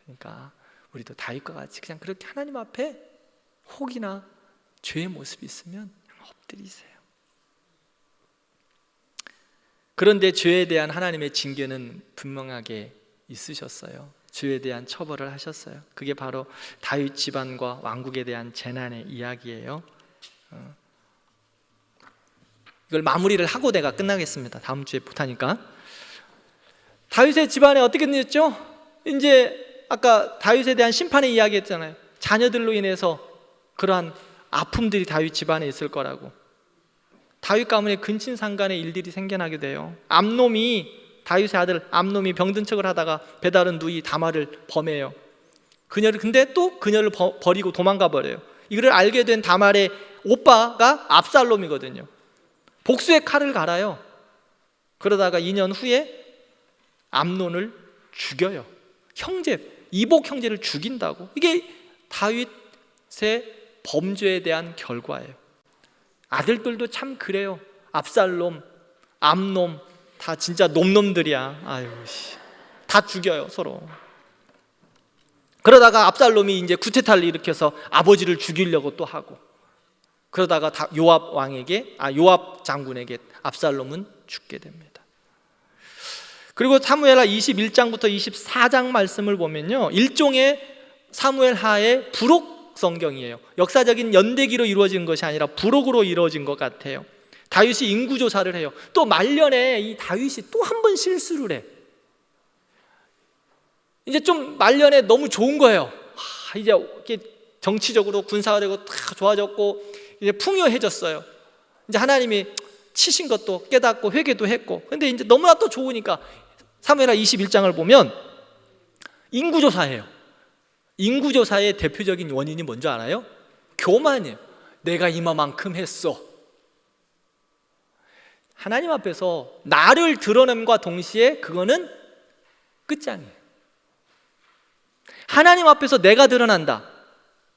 그러니까 우리도 다윗과 같이 그냥 그렇게 하나님 앞에 혹이나 죄의 모습이 있으면 엎드리세요. 그런데 죄에 대한 하나님의 징계는 분명하게 있으셨어요. 죄에 대한 처벌을 하셨어요. 그게 바로 다윗 집안과 왕국에 대한 재난의 이야기예요. 이걸 마무리를 하고 내가 끝나겠습니다. 다음 주에 못하니까. 다윗의 집안에 어떻게 됐죠? 이제 아까 다윗에 대한 심판의 이야기 했잖아요. 자녀들로 인해서 그러한 아픔들이 다윗 집안에 있을 거라고. 다윗 가문에 근친상간의 일들이 생겨나게 돼요. 다윗의 아들 암놈이 병든 척을 하다가 배다른 누이 다말을 범해요. 근데 또 그녀를 버리고 도망가 버려요. 이걸 알게 된 다말의 오빠가 압살롬이거든요. 복수의 칼을 갈아요. 그러다가 2년 후에 암논을 죽여요. 이복 형제를 죽인다고. 이게 다윗의 범죄에 대한 결과예요. 아들들도 참 그래요. 압살롬, 암놈 다 진짜 놈놈들이야. 다 죽여요, 서로. 그러다가 압살롬이 이제 구테타를 일으켜서 아버지를 죽이려고 또 하고, 그러다가 요압 장군에게 압살롬은 죽게 됩니다. 그리고 사무엘하 21장부터 24장 말씀을 보면요, 일종의 사무엘하의 부록 성경이에요. 역사적인 연대기로 이루어진 것이 아니라 부록으로 이루어진 것 같아요. 다윗이 인구조사를 해요. 또 말년에 이 다윗이 또 한 번 실수를 해. 이제 좀 말년에 너무 좋은 거예요. 이제 정치적으로 군사적으로 다 좋아졌고 이제 풍요해졌어요. 이제 하나님이 치신 것도 깨닫고 회개도 했고, 근데 이제 너무나 또 좋으니까 사무엘하 21장을 보면 인구조사해요. 인구조사의 대표적인 원인이 뭔지 알아요? 교만이에요. 내가 이만큼 했어. 하나님 앞에서 나를 드러냄과 동시에 그거는 끝장이에요. 하나님 앞에서 내가 드러난다.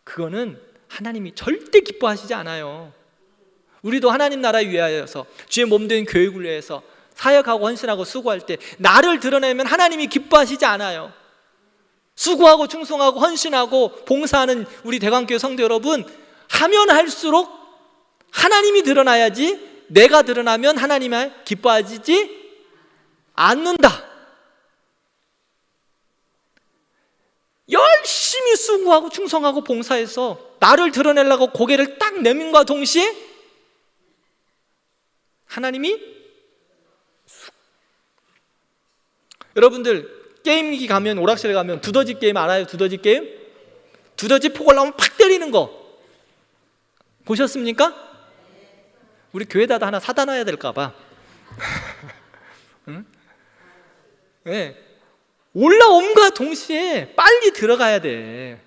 그거는 하나님이 절대 기뻐하시지 않아요. 우리도 하나님 나라에 위하여서 주의 몸된 교육을 위해서 사역하고 헌신하고 수고할 때 나를 드러내면 하나님이 기뻐하시지 않아요. 수고하고 충성하고 헌신하고 봉사하는 우리 대광교회 성도 여러분, 하면 할수록 하나님이 드러나야지, 내가 드러나면 하나님이 기뻐하지 않는다. 열심히 수고하고 충성하고 봉사해서 나를 드러내려고 고개를 딱 내민과 동시에 하나님이 여러분들 게임기 가면, 오락실에 가면 두더지 게임 알아요? 두더지 게임? 두더지 폭 올라오면 팍 때리는 거 보셨습니까? 우리 교회에다 하나 사다 놔야 될까 봐. 응? 네. 올라옴과 동시에 빨리 들어가야 돼.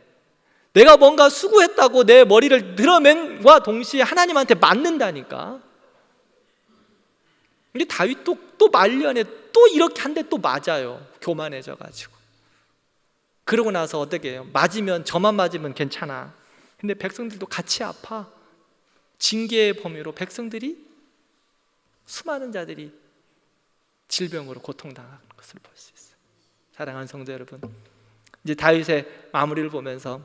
내가 뭔가 수고했다고 내 머리를 들어맨과 동시에 하나님한테 맞는다니까. 근데 다윗도 또 말년에 또 이렇게 한 대 또 맞아요. 교만해져 가지고. 그러고 나서 어떻게 해요? 맞으면, 저만 맞으면 괜찮아. 근데 백성들도 같이 아파. 징계의 범위로 백성들이, 수많은 자들이 질병으로 고통당하는 것을 볼 수 있어요. 사랑하는 성도 여러분, 이제 다윗의 마무리를 보면서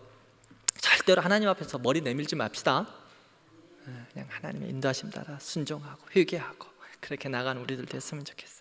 절대로 하나님 앞에서 머리 내밀지 맙시다. 그냥 하나님의 인도하심 따라 순종하고 회개하고 그렇게 나가는 우리들 됐으면 좋겠어요.